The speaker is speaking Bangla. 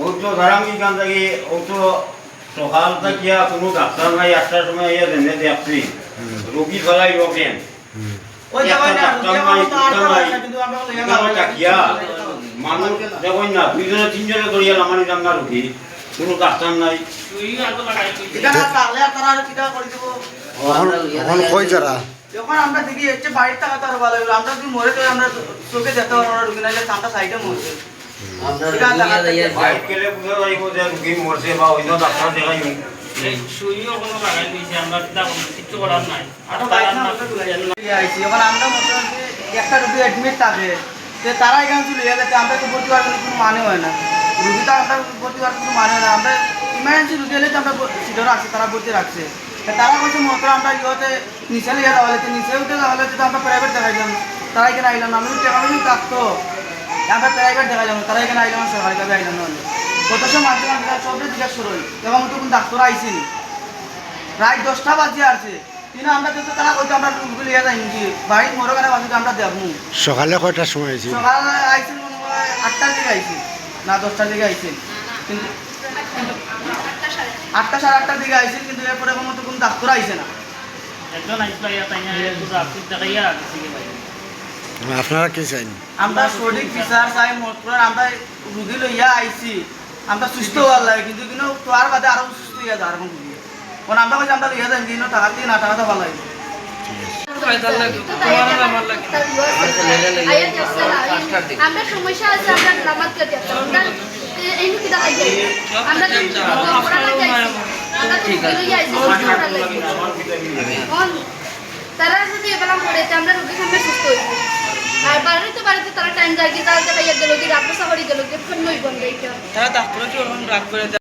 ও তো ধরামি গান থাকি ও তো সকাল থেকে কোনো ডাক্তার নাই, 8টার সময় ইয়ে দেনে দেখছি রোগী ফেলাই রোগেন ওই যাবেন না মানুষ দেখুন না 2 3 ধরিয়া নামানি যান না রোগী, কোনো ডাক্তার নাই। যখন আমরা দেখি হচ্ছে বাড়ির টাকা তার ভালো হলো, আমরা যদি মরে তো আমরা চোখে দেখতে পারবো না রুগী, নাহলে সামটা সাইডে মরছে। বাইক গেলে বুঝা যাইব যে রোগী মরছে বা অন্য ডাক্তার দেখাই যখন আমরা মোটামুটি একটা রুগী অ্যাডমিট থাকে যে তারা এখানে চলে গেলে আমরা তো ভর্তি হওয়ার কোনো মানে হয় না, রুগী তো আমরা ভর্তি হওয়ার কোনো মানে হয় না। আমরা ইমার্জেন্সি রুগী এলে তো আমরা সিটও রাখছি, তারা ভর্তি রাখছে। তারা বলছে মতো আমরা ইহতে নিচে লিয়ে দেওয়া হলে নিচে উঠে দেওয়া হলে তো আমরা প্রাইভেট দেখাইলাম, তারা এখানে আইলাম না। আমি টাকা যদি থাকতো আমরা প্রাইভেট দেখাইলাম, তারা এখানে আইলাম সরকারিভাবে আইলাম না। কত সময় মাঝে মাঝে সবটা জিজ্ঞাসা শুরু হয়, এবং তখন ডাক্তার আইসিনি, প্রায় 10টা বাজিয়ে আছে কিন্তু আমরা কিন্তু তারা বলতে আমরা রুগী লিয়ে যাই কি বাড়ির মরগানে বাজে আমরা দেখবো। সকালে কয়টার সময় আইছি? সকালে আইসেন মনে হয় 8টার দিকে আইসেন না 10টার দিকে আইসেন, কিন্তু 8টা 8:30টার দিকে আইসেন, কিন্তু এরপরে কোনো তো কোনো ডাক্তার আইসে না। আপনারা কি চাইন? আমরা সঠিক বিচার চাই, মতলব আমরা রুগী লইয়া আইসি, আমরা সুস্থ হওয়ার লাগে, কিন্তু তোর বাদে আরো সুস্থ হইয়া যাওয়ার এখন রুগী, কারণ আমরা বলছি আমরা লইয়া যাই কিন্তু টাকা দিয়ে না, টাকা তো ভালো লাগে। আমরা সমস্যা আছে, আমরা নামাজ কাটে আমরা এই কি দেখাই যাই আমরা তারা যদি এবেলা পড়েছে আমরা রোগী সামনে সুস্থ হইব, আর বাড়িতে তারা টাইম যায় কি তারা দেখাইয়া গেল কি রাখবো সাবারি গেল কি ফোন নই বন্ধ, তারা ডাক্তার রাগ করে